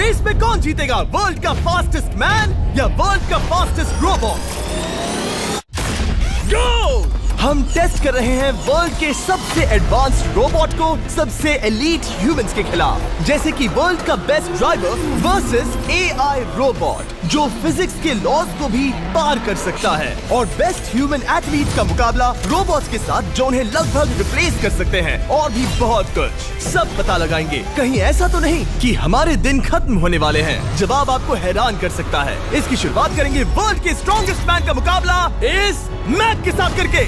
Race में कौन जीतेगा, वर्ल्ड का फास्टेस्ट मैन या वर्ल्ड का फास्टेस्ट रोबोट? गो! हम टेस्ट कर रहे हैं वर्ल्ड के सबसे एडवांस्ड रोबोट को सबसे एलीट ह्यूमंस के खिलाफ, जैसे कि वर्ल्ड का best driver versus AI robot जो फिजिक्स के लॉज को भी पार कर सकता है, और बेस्ट ह्यूमन एथलीट का मुकाबला रोबोट्स के साथ जो उन्हें लगभग रिप्लेस कर सकते हैं, और भी बहुत कुछ। सब पता लगाएंगे। कहीं ऐसा तो नहीं कि हमारे दिन खत्म होने वाले हैं? जवाब आपको हैरान कर सकता है। इसकी शुरुआत करेंगे वर्ल्ड के स्ट्रॉन्गेस्ट मैन का मुकाबला इस मैक के साथ करके।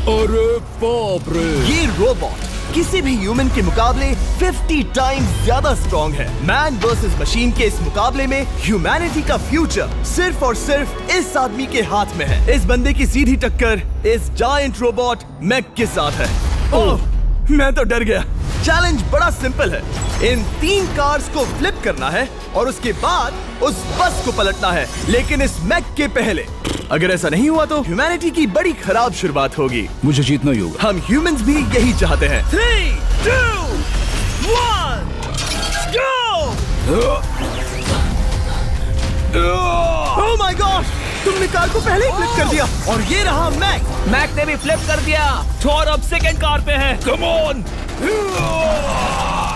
अरे बाप रे! ये रोबोट किसी भी ह्यूमन के मुकाबले 50 टाइम्स ज्यादा स्ट्रॉन्ग है। मैन वर्सेस मशीन के इस मुकाबले में ह्यूमैनिटी का फ्यूचर सिर्फ और सिर्फ इस आदमी के हाथ में है। इस बंदे की सीधी टक्कर इस जायंट रोबोट मैक के साथ है। ओह, मैं तो डर गया। चैलेंज बड़ा सिंपल है। इन 3 कार्स को फ्लिप करना है और उसके बाद उस बस को पलटना है, लेकिन इस मैक के पहले। अगर ऐसा नहीं हुआ तो ह्यूमैनिटी की बड़ी खराब शुरुआत होगी। मुझे जीतना ही होगा। हम ह्यूमंस भी यही चाहते हैं। 3, 2, 1, go! Oh my God! तुमने कार को पहले ही फ्लिप कर दिया, और ये रहा मैक। मैक ने भी फ्लिप कर दिया। थॉर अब सेकंड कार पे है। Come on!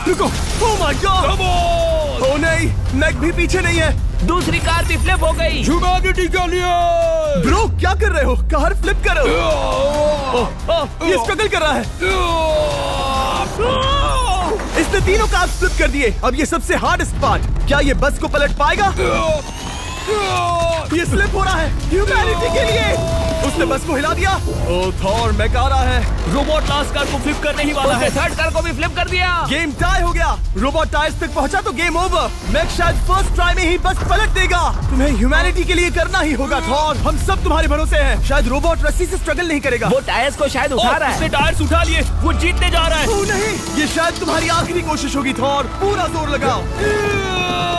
रुको! Oh my God! Come on! Oh नहीं, मैक भी पीछे नहीं है। दूसरी कार भी फ्लिप हो गई। ह्यूमैनिटी के लिए! ब्रो, क्या कर रहे हो? कार फ्लिप करो। ये स्ट्रगल कर रहा है। इसने तीनों कार फ्लिप कर दिए। अब ये सबसे हार्डेस्ट पार्ट, क्या ये बस को पलट पाएगा? ये स्लिप हो रहा है ह्यूमैनिटी के लिए। उसने बस को हिला दिया। ओह थॉर, मैक आ रहा है। रोबोट लास्ट कार को फ्लिप करने ही वाला है। थर्ड कार को भी फ्लिप कर दिया। गेम टाई हो गया। रोबोट टायर्स तक पहुंचा तो गेम ओवर। मैक शायद फर्स्ट ट्राई में ही बस पलट देगा। तुम्हें ह्यूमैनिटी के लिए करना ही होगा थॉर। हम सब तुम्हारे भरोसे हैं। शायद रोबोट रस्सी से स्ट्रगल नहीं करेगा। वो टायर्स को शायद उठा रहा है। उसने टायर्स उठा लिए। वो जीतने जा रहा है। ओह नहीं, ये शायद तुम्हारी आखिरी कोशिश होगी थॉर। पूरा जोर लगाओ।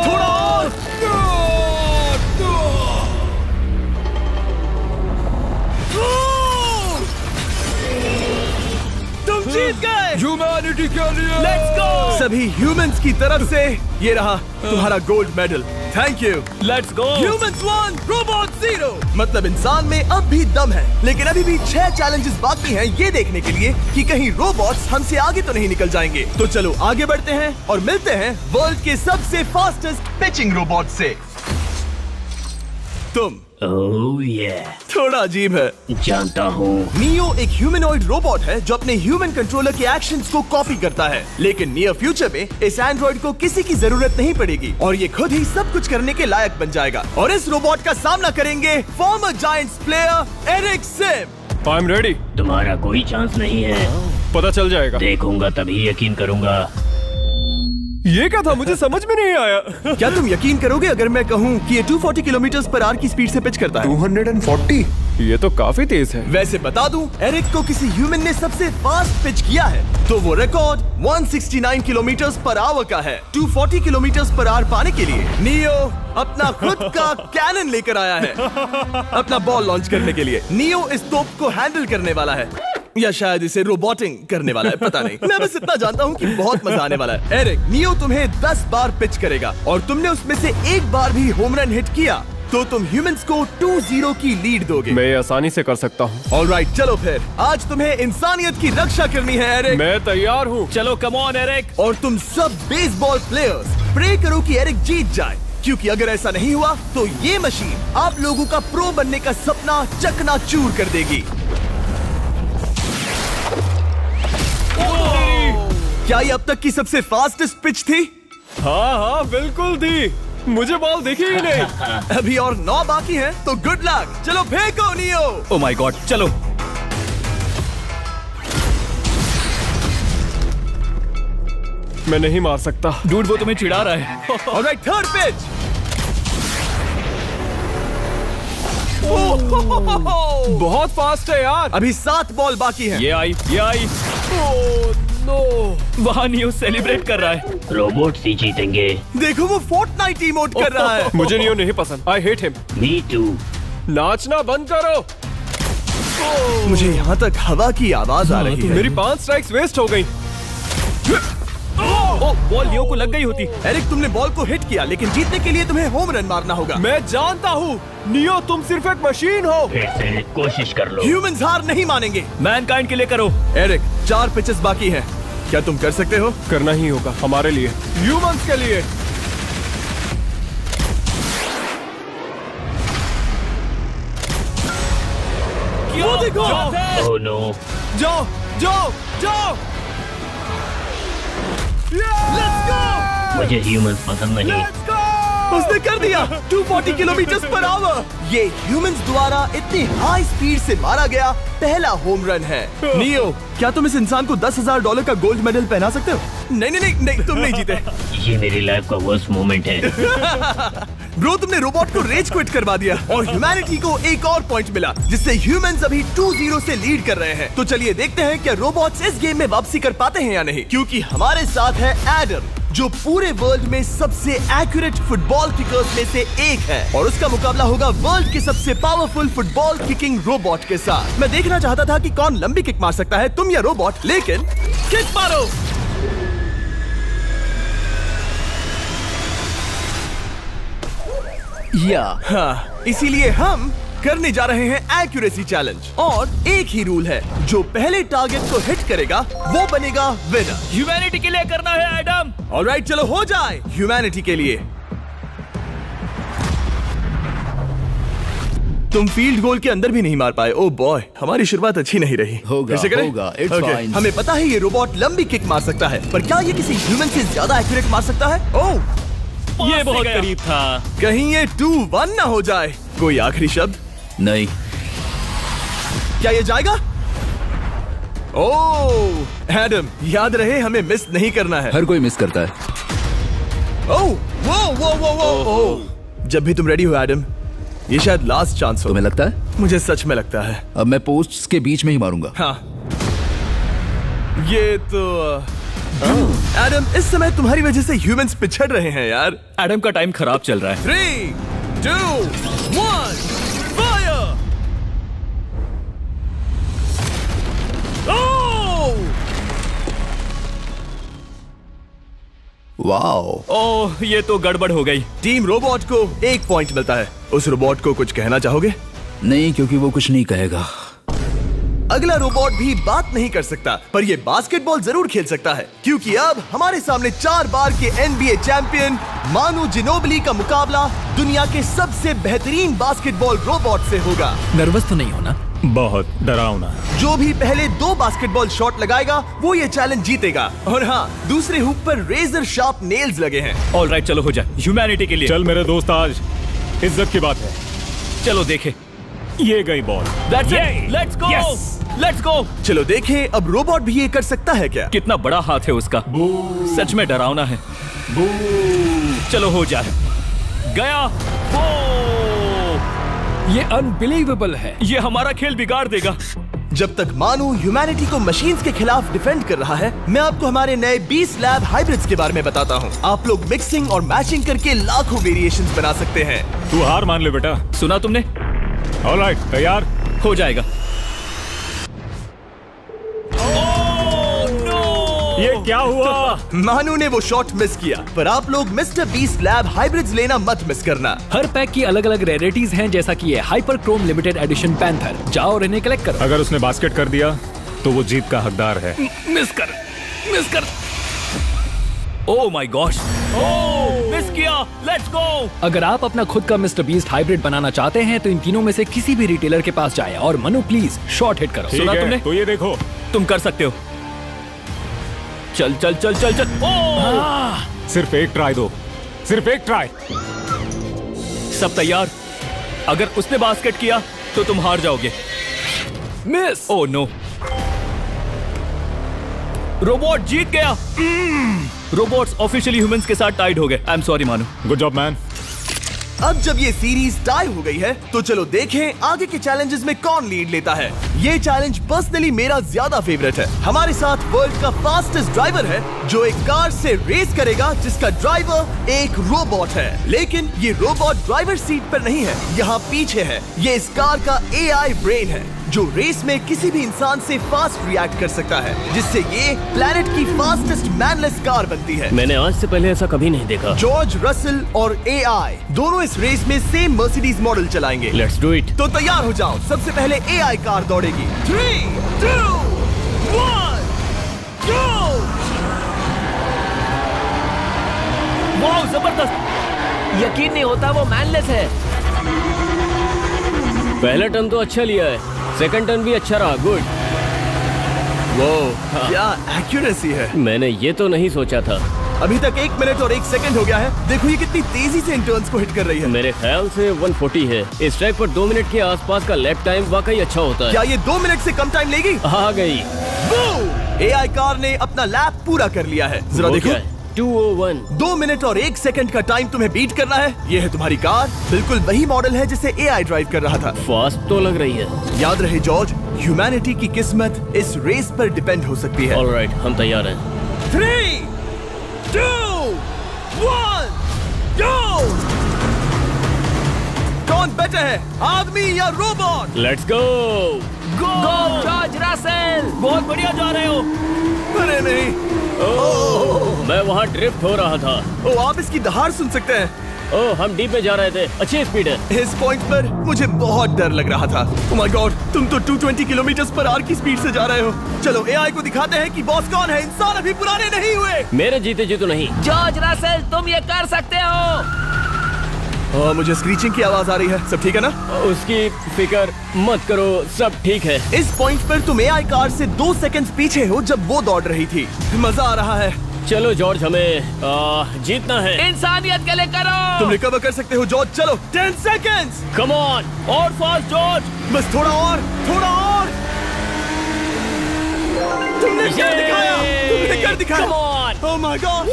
थोड़ा और। तुम जीत गए। ह्यूमैनिटी के लिए! Let's go! सभी ह्यूमंस की तरफ से ये रहा तुम्हारा gold medal. Thank you. Let's go! Humans 1, robot 0। मतलब इंसान में अब भी दम है, लेकिन अभी भी 6 चैलेंजेस बाकी हैं ये देखने के लिए कि कहीं रोबोट्स हमसे आगे तो नहीं निकल जाएंगे। तो चलो आगे बढ़ते हैं और मिलते हैं वर्ल्ड के सबसे फास्टेस्ट पिचिंग रोबोट से। तुम ओह ये थोड़ा अजीब है, जानता हूँ। नियो एक ह्यूमनॉइड रोबोट है जो अपने ह्यूमन कंट्रोलर के एक्शंस को कॉपी करता है, लेकिन नियर फ्यूचर में इस एंड्रॉइड को किसी की जरूरत नहीं पड़ेगी और ये खुद ही सब कुछ करने के लायक बन जाएगा। और इस रोबोट का सामना करेंगे former giants player Eric Sim. I am ready. तुम्हारा कोई चांस नहीं है। पता चल जाएगा। देखूंगा तभी यकीन करूंगा। ये क्या था, मुझे समझ में नहीं आया। क्या तुम यकीन करोगे अगर मैं कहूँ कि ये 240 किलोमीटर/आवर की स्पीड से पिच करता है? 240? ये तो काफी तेज है। वैसे बता दूं, एरिक को किसी ह्यूमन ने सबसे फास्ट पिच किया है तो वो रिकॉर्ड 169 किलोमीटर/आवर का है। 240 किलोमीटर/आवर पाने के लिए नियो अपना खुद का कैनन लेकर आया है अपना बॉल लॉन्च करने के लिए। नियो इस तोप को हैंडल करने वाला है, या शायद इसे रोबोटिंग करने वाला है, पता नहीं। मैं बस इतना जानता हूँ कि बहुत मजा आने वाला है। एरिक, नियो तुम्हें 10 बार पिच करेगा और तुमने उसमें से एक बार भी होम रन हिट किया तो तुम ह्यूमंस को 2-0 की लीड दोगे। मैं ये आसानी से कर सकता हूँ। ऑलराइट, चलो फिर आज तुम्हें इंसानियत की रक्षा करनी है एरिक। मैं तैयार हूँ। चलो कम ऑन एरिक। और तुम सब बेसबॉल प्लेयर्स प्रे करो कि एरिक जीत जाए, क्योंकि अगर ऐसा नहीं हुआ तो ये मशीन आप लोगों का प्रो बनने का सपना चकनाचूर कर देगी। क्या ये अब तक की सबसे फास्टेस्ट पिच थी? हाँ बिल्कुल थी। मुझे बॉल दिखी ही नहीं। अभी और 9 बाकी हैं, तो गुड लक। चलो फेंको नियो। ओह माय गॉड, चलो। मैं नहीं मार सकता। डूड, वो तुम्हें चिढ़ा रहा है। Alright, third pitch. बहुत फास्ट है यार। अभी 7 बॉल बाकी हैं। ये आई। वहाँ नियो सेलिब्रेट कर रहा है। रोबोट्स ही जीतेंगे। देखो वो फोर्टनाइट इमोट कर रहा है। मुझे नियो नहीं पसंद। I hate him. Me too. नाचना बंद करो। मुझे यहाँ तक हवा की आवाज आ रही है। मेरी 5 स्ट्राइक्स वेस्ट हो गई। ओ, बॉल लियो को लग गई होती। एरिक, तुमने बॉल को हिट किया, लेकिन जीतने के लिए तुम्हें होम रन मारना होगा। मैं जानता हूँ नियो, तुम सिर्फ एक मशीन हो। फिर से कोशिश कर लो। ह्यूमंस हार नहीं मानेंगे। मैनकाइंड के लिए करो। एरिक, 4 पिचेस बाकी हैं। क्या तुम कर सकते हो? करना ही होगा हमारे लिए, ह्यूमंस के लिए। वो देखो। Oh no. जाओ जाओ जाओ। Let's go. मुझे ह्यूमंस पसंद नहीं। उसने कर दिया 240 किलोमीटर/आवर। ये ह्यूमंस द्वारा इतनी हाई स्पीड से मारा गया पहला होम रन है। नियो, क्या तुम इस इंसान को $10,000 का गोल्ड मेडल पहना सकते हो? नहीं, तुम नहीं जीते। ये मेरी लाइफ का वर्स्ट मोमेंट है। ब्रो, तुमने रोबोट को रेज क्विट करवा दिया और ह्यूमैनिटी को एक और पॉइंट मिला, जिससे ह्यूमंस अभी 2-0 से लीड कर रहे हैं। तो चलिए देखते हैं क्या रोबोट्स इस गेम में वापसी कर पाते हैं या नहीं, क्योंकि हमारे साथ है एडम, जो पूरे वर्ल्ड में सबसे एक्यूरेट फुटबॉल किकर्स में से एक है, और उसका मुकाबला होगा वर्ल्ड के सबसे पावरफुल फुटबॉल किकिंग रोबोट के साथ। मैं देखना चाहता था कि कौन लंबी किक मार सकता है, तुम या रोबोट, लेकिन किक मारो। हाँ, इसीलिए हम करने जा रहे हैं एक्यूरेसी चैलेंज, और एक ही रूल है, जो पहले टारगेट को हिट करेगा वो बनेगा विनर। ह्यूमैनिटी के लिए करना है एडम। ऑलराइट, चलो हो जाए ह्यूमैनिटी के लिए। तुम फील्ड गोल के अंदर भी नहीं मार पाए। ओह बॉय, हमारी शुरुआत अच्छी नहीं रही। होगा, फिर से करें? होगा, it's Okay, fine. हमें पता है ये रोबोट लंबी किक मार सकता है, पर क्या ये किसी ह्यूमन से ज्यादा एक्यूरेट मार सकता है? ओह, ये बहुत करीब था। कहीं ये 2-1 ना हो जाए। कोई आखिरी शब्द? नहीं। क्या ये जाएगा? ओह एडम, याद रहे हमें मिस नहीं करना है। हर कोई मिस करता है। ओह वो। जब भी तुम रेडी हो एडम, ये शायद लास्ट चांस हो। तुम्हें लगता है? मुझे सच में लगता है। अब मैं पोस्ट्स के बीच में ही मारूंगा। हाँ, ये तो एडम, इस समय तुम्हारी वजह से ह्यूमंस पिछड़ रहे हैं यार। एडम का टाइम खराब चल रहा है। 3, 2, 1, फायर! वाओ। ओह, ये तो गड़बड़ हो गई। टीम रोबोट को 1 पॉइंट मिलता है। उस रोबोट को कुछ कहना चाहोगे? नहीं, क्योंकि वो कुछ नहीं कहेगा। अगला रोबोट भी बात नहीं कर सकता, पर ये बास्केटबॉल जरूर खेल सकता है, क्योंकि अब हमारे सामने 4 बार के NBA चैंपियन मानू जिनोबिली का मुकाबला दुनिया के सबसे बेहतरीन बास्केटबॉल रोबोट से होगा। नर्वस तो नहीं होना? बहुत डरावना। जो भी पहले 2 बास्केटबॉल शॉट लगाएगा वो ये चैलेंज जीतेगा। और हाँ, दूसरे हुक पर रेजर शार्प नेल्स लगे हैं। ऑलराइट, चलो हो जाए ह्यूमैनिटी के लिए। चल मेरे दोस्त, आज इज्जत की बात है। चलो देखे। ये गई ball. That's it. Let's go. Yes. Let's go. चलो देखें अब रोबोट भी ये कर सकता है क्या? कितना बड़ा हाथ है उसका। सच में डरावना है। चलो हो जाए। गया। ये अनबिलीवेबल है। ये हमारा खेल बिगाड़ देगा। जब तक मानू ह्यूमैनिटी को मशीन्स के खिलाफ डिफेंड कर रहा है, मैं आपको हमारे नए 20 लैब हाइब्रिड्स के बारे में बताता हूँ। आप लोग मिक्सिंग और मैचिंग करके लाखों वेरिएशंस बना सकते हैं। तू हार मान ले बेटा। सुना तुमने? ऑलराइट, तैयार? हो जाएगा। ये क्या हुआ? मानू ने वो शॉट मिस किया, पर आप लोग मिस्टर बीस्ट लैब हाइब्रिड्स लेना मत मिस करना। हर पैक की अलग अलग रेयरिटीज हैं, जैसा कि ये hyper Chrome limited edition panther. जाओ और इन्हें कलेक्ट करो। अगर उसने बास्केट कर दिया तो वो जीत का हकदार है। मिस कर। Oh my gosh. Oh, miss किया। Let's go. अगर आप अपना खुद का मिस्टर बीस्ट हाइब्रिड बनाना चाहते हैं तो इन तीनों में से किसी भी रिटेलर के पास जाएं और मनु प्लीज शॉट हिट करो। सुना तुमने? तो ये देखो, तुम कर सकते हो। चल। ओह! सिर्फ एक ट्राई दो, सिर्फ एक ट्राई। सब तैयार? अगर उसने बास्केट किया तो तुम हार जाओगे। मिस। ओह नो, रोबोट जीत गया। रोबोट्स ऑफिशियली ह्यूमंस के साथ टाइड हो गए। आई एम सॉरी मानू। Good job man. अब जब ये सीरीज टाई हो गई है, तो चलो देखें आगे के चैलेंजेस में कौन लीड लेता है। ये चैलेंज पर्सनली मेरा ज्यादा फेवरेट है। हमारे साथ वर्ल्ड का फास्टेस्ट ड्राइवर है, जो एक कार से रेस करेगा जिसका ड्राइवर एक रोबोट है। लेकिन ये रोबोट ड्राइवर सीट पर नहीं है, यहाँ पीछे है। ये इस कार का AI ब्रेन है। जो रेस में किसी भी इंसान से फास्ट रिएक्ट कर सकता है, जिससे ये प्लेनेट की फास्टेस्ट मैनलेस कार बनती है। मैंने आज से पहले ऐसा कभी नहीं देखा। जॉर्ज रसल और AI दोनों इस रेस में सेम मर्सिडीज मॉडल चलाएंगे। Let's do it. तो तैयार हो जाओ, सबसे पहले AI कार दौड़ेगी। 3, 2, 1, go! वाह जबरदस्त, यकीन नहीं होता वो मैनलेस है। पहला टर्न तो अच्छा लिया है, सेकंड टर्न भी अच्छा रहा। गुड। वो क्या एक्यूरेसी है। मैंने ये तो नहीं सोचा था। अभी तक 1 मिनट और 1 सेकंड हो गया है। देखो ये कितनी तेजी से इन टर्न्स को हिट कर रही है। मेरे ख्याल से 140 है। इस ट्रैक पर 2 मिनट के आसपास का लैप टाइम वाकई अच्छा होता है। क्या ये 2 मिनट से कम टाइम लेगी? आ गई। AI कार ने अपना लैप पूरा कर लिया है। जरा देखो, 201। 2 मिनट और 1 सेकंड का टाइम तुम्हें बीट करना है। ये है तुम्हारी कार, बिल्कुल वही मॉडल है जिसे AI ड्राइव कर रहा था। फास्ट तो लग रही है। याद रहे जॉर्ज, ह्यूमैनिटी की किस्मत इस रेस पर डिपेंड हो सकती है। ऑलराइट, हम तैयार हैं। 3, 2, 1, go! कौन बेटर है, आदमी या robot? Let's go. Go George Russell, बहुत बढ़िया जा रहे हो। अरे नहीं, मैं वहाँ ड्रिफ्ट हो रहा था। आप इसकी दहाड़ सुन सकते हैं। ओह, हम डीप में जा रहे थे। अच्छी स्पीड है। इस पॉइंट पर मुझे बहुत डर लग रहा था। Oh my God, तुम तो 220 किलोमीटर पर आवर की स्पीड से जा रहे हो। चलो AI को दिखाते हैं कि बॉस कौन है। इंसान अभी पुराने नहीं हुए। मेरे जीते जी तो नहीं। जॉर्ज रसल, तुम ये कर सकते हो। मुझे स्क्रीचिंग की आवाज आ रही है। सब ठीक है ना? उसकी फिक्र मत करो, सब ठीक है। इस पॉइंट पर तुम AI कार से 2 सेकंड पीछे हो जब वो दौड़ रही थी। मजा आ रहा है। चलो जॉर्ज, हमें जीतना है। इंसानियत के लिए करो। तुम रिकवर कर सकते हो जॉर्ज। चलो 10 सेकंड्स। कम ऑन, और फास्ट जॉर्ज। बस थोड़ा और, थोड़ा और। तुमने कर दिखाया, तुमने कर दिखाया। Come on. Oh my God.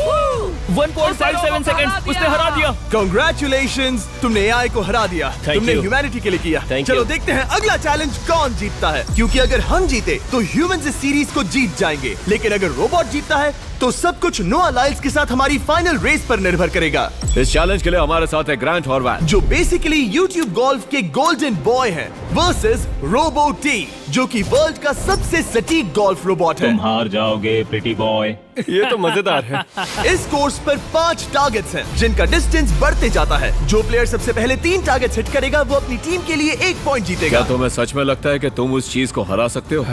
1.57 seconds, उसने हरा दिया। Congratulations, तुमने AI को हरा दिया। Thank तुमने you. ह्यूमैनिटी के लिए किया। Thank चलो you. देखते हैं अगला चैलेंज कौन जीतता है, क्योंकि अगर हम जीते तो ह्यूमंस इस सीरीज को जीत जाएंगे, लेकिन अगर रोबोट जीतता है तो सब कुछ नोआ लाइल्स के साथ हमारी फाइनल रेस पर निर्भर करेगा। इस चैलेंज के लिए हमारे साथ है ग्रांट हॉर्वैट, जो बेसिकली YouTube गोल्फ के गोल्डन बॉय हैं, वर्सेस रोबो टी, जो कि वर्ल्ड का सबसे सटीक गोल्फ रोबोट है। तुम हार जाओगे प्रिटी बॉय। ये तो मजेदार है। इस कोर्स पर 5 टारगेट्स हैं, जिनका डिस्टेंस बढ़ते जाता है। जो प्लेयर सबसे पहले 3 टारगेट्स हिट करेगा वो अपनी टीम के लिए 1 पॉइंट जीतेगा। क्या तुम्हें सच में लगता है कि तुम उस चीज को हरा सकते हो?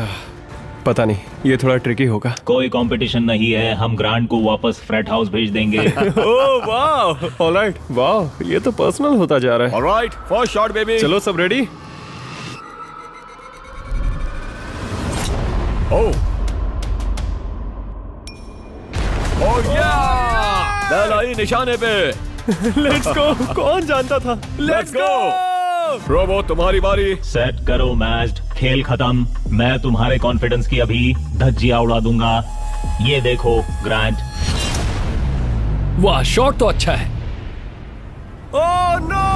पता नहीं, ये थोड़ा ट्रिकी होगा। कोई कंपटीशन नहीं है, हम ग्रांट को वापस फ्रेट हाउस भेज देंगे। ओह वाह, ऑलराइट, वाह, ये तो पर्सनल होता जा रहा है। Alright, first shot baby. चलो सब रेडी? ओह या, बैल आई निशाने पे। Let's go. कौन जानता था? Let's go. रोबो, तुम्हारी बारी। सेट करो मैच, खेल खत्म। मैं तुम्हारे कॉन्फिडेंस की अभी धज्जियां उड़ा दूंगा। ये देखो ग्रांट। वाह, शॉट तो अच्छा है। Oh no!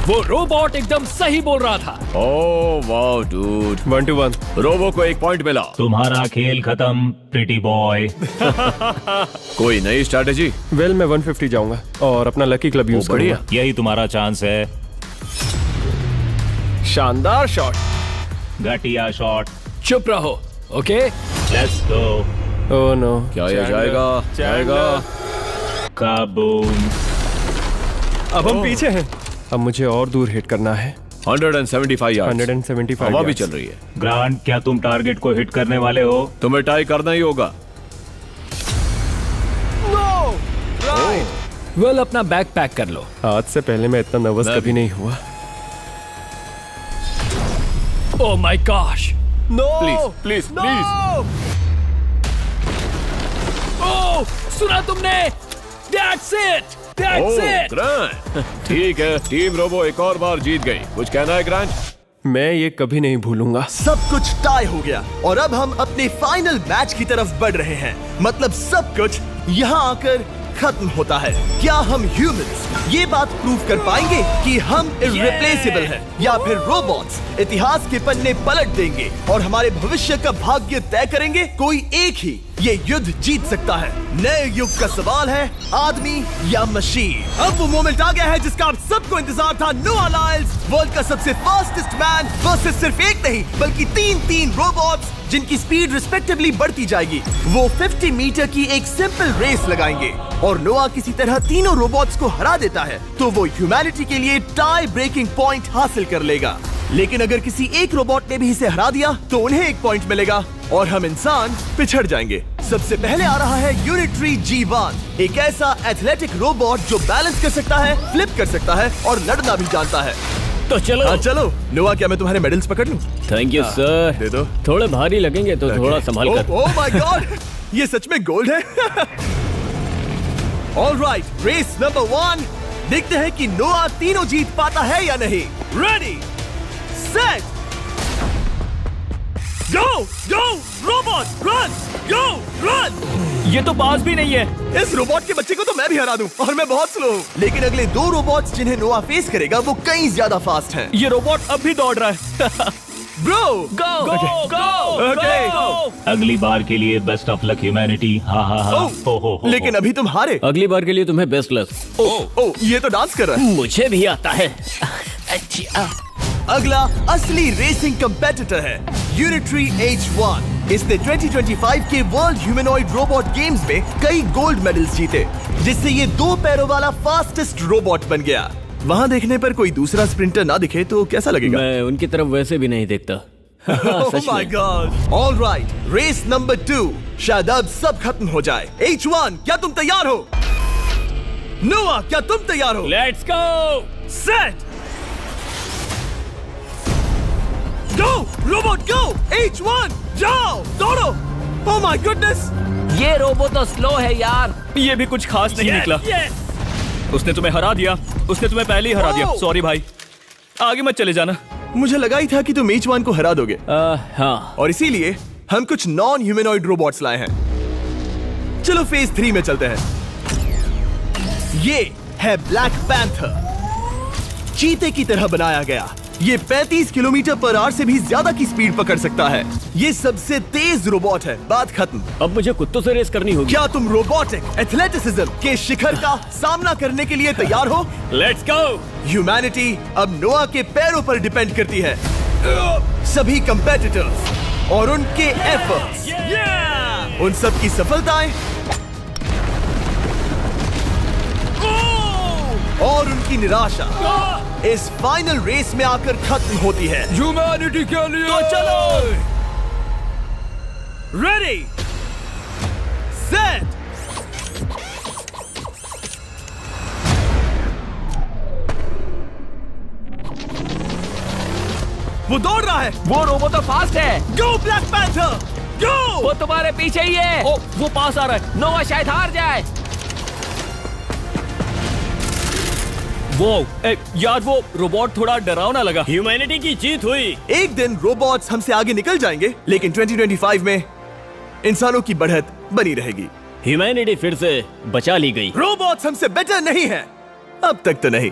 वो रोबोट एकदम सही बोल रहा था। Oh wow dude, 1 to 1। Robo को 1 पॉइंट मिला। तुम्हारा खेल खत्म प्रिटी बॉय। कोई नई स्ट्रैटेजी? वेल, मैं 150 जाऊंगा और अपना लकी क्लब यूज बढ़िया। करूंगा। यही तुम्हारा चांस है। शानदार शॉट। घटिया शॉट। चुप रहो, okay? Let's go. Oh no, क्या ये जाएगा? जाएगा। काबूम। अब हम पीछे हैं। अब मुझे और दूर हिट करना है। 175 यार्ड्स। 175 हवा भी yards। चल रही है। ग्रांट, क्या तुम टारगेट को हिट करने वाले हो? तुम्हें टाई करना ही होगा। वेल, अपना बैग पैक कर लो। आज से पहले मैं इतना नर्वस मैं कभी भी। नहीं हुआ। Oh my gosh. No! Please please please. Oh, सुना तुमने? That's it! That's it! Grant, ठीक है, टीम रोबो एक और बार जीत गई। कुछ कहना है ग्रांट? मैं ये कभी नहीं भूलूंगा। सब कुछ टाई हो गया और अब हम अपने फाइनल मैच की तरफ बढ़ रहे हैं। मतलब सब कुछ यहाँ आकर खत्म होता है। क्या हम ह्यूमंस ये बात प्रूव कर पाएंगे कि हम इररिप्लेसेबल हैं, या फिर रोबोट्स इतिहास के पन्ने पलट देंगे और हमारे भविष्य का भाग्य तय करेंगे? कोई एक ही ये युद्ध जीत सकता है। नए युग का सवाल है, आदमी या मशीन। अब वो मोमेंट आ गया है जिसका आप सबको इंतजार था। नोआ लाइल्स, वर्ल्ड का सबसे फास्टेस्ट मैन वर्सेस सिर्फ एक नहीं बल्कि तीन रोबोट्स जिनकी स्पीड रिस्पेक्टिवली बढ़ती जाएगी। वो 50 मीटर की एक सिंपल रेस लगाएंगे और नोआ किसी तरह तीनों रोबोट्स को हरा देता है तो वो ह्यूमैनिटी के लिए टाई ब्रेकिंग पॉइंट हासिल कर लेगा। लेकिन अगर किसी एक रोबोट ने भी इसे हरा दिया तो उन्हें एक पॉइंट मिलेगा और हम इंसान पिछड़ जाएंगे। सबसे पहले आ रहा है यूनिट्री G1, एक ऐसा एथलेटिक रोबोट जो बैलेंस कर सकता है, फ्लिप कर सकता है और लड़ना भी जानता है। तो चलो। हाँ चलो। नोआ, क्या मैं तुम्हारे मेडल्स पकड़ लूं? Thank you sir. दे दो। थोड़े भारी लगेंगे तो थोड़ा संभाल कर। ओह माय गॉड, ये सच में गोल्ड है। ऑलराइट, रेस नंबर 1, देखते हैं कि नोआ तीनों जीत पाता है या नहीं। रेडी, सेट, गो गो रोबोट, रन गो रन। ये तो पास भी नहीं है। इस रोबोट के बच्चे को तो मैं भी हरा दूं और मैं बहुत स्लो हूं। लेकिन अगले 2 रोबोट्स जिन्हें नोआ फेस करेगा वो कहीं ज्यादा फास्ट हैं। ये रोबोट अब भी दौड़ रहा है। ब्रो गो गो Okay. अगली बार के लिए बेस्ट ऑफ लक ह्यूमैनिटी। हाँ। हो। लेकिन अभी तुम हारे। अगली बार के लिए तुम्हें बेस्ट लक। ओ, ये तो डांस कर रहा है। मुझे भी आता है। अगला असली रेसिंग कंपेटिटर है यूनिट्री H1। इसने 2025 के वर्ल्ड ह्यूमनॉइड रोबोट गेम्स में कई गोल्ड मेडल्स जीते, जिससे ये 2 पैरों वाला फास्टेस्ट रोबोट बन गया। वहाँ देखने पर कोई दूसरा स्प्रिंटर ना दिखे तो कैसा लगेगा? मैं उनकी तरफ वैसे भी नहीं देखता। Oh my God! All right, race number 2। शायद अब सब खत्म हो जाए। H1, क्या तुम तैयार हो? नोआ, क्या तुम तैयार हो? Let's go. Set, go robot go. H1, जाओ दौड़ो। Oh my goodness! ये रोबोट तो स्लो है यार। ये भी कुछ खास नहीं निकला। उसने तुम्हें हरा दिया। उसने तुम्हें पहले ही हरा दिया। सॉरी भाई, आगे मत चले जाना। मुझे लगा ही था कि तुम H1 को हरा दोगे। हाँ। और इसीलिए हम कुछ नॉन ह्यूमनॉइड रोबोट्स लाए हैं। चलो फेज 3 में चलते हैं। ये है ब्लैक पैंथर, चीते की तरह बनाया गया। ये 35 किलोमीटर पर आवर से भी ज्यादा की स्पीड पकड़ सकता है। ये सबसे तेज रोबोट है। बात खत्म। अब मुझे कुत्तों से रेस करनी होगी। क्या तुम रोबोटिक एथलेटिसिज्म के शिखर का सामना करने के लिए तैयार हो? Let's go. ह्यूमैनिटी अब नोआ के पैरों पर डिपेंड करती है। सभी कंपेटिटर्स और उनके एफर्ट्स, उन सब की सफलताएं और उनकी निराशा इस फाइनल रेस में आकर खत्म होती है। ह्यूमैनिटी के लिए। तो चलो, रेडी, सेट, वो दौड़ रहा है। वो रोबोट तो फास्ट है। गो ब्लैक पैंथर, गो। वो तुम्हारे पीछे ही है। ओ, वो पास आ रहा है। नोआ शायद हार जाए। वो यार, वो रोबोट थोड़ा डरावना लगा। ह्यूमैनिटी की जीत हुई। एक दिन रोबोट्स हमसे आगे निकल जाएंगे, लेकिन 2025 में इंसानों की बढ़त बनी रहेगी। ह्यूमैनिटी फिर से बचा ली गई। रोबोट्स हमसे बेटर नहीं है, अब तक तो नहीं।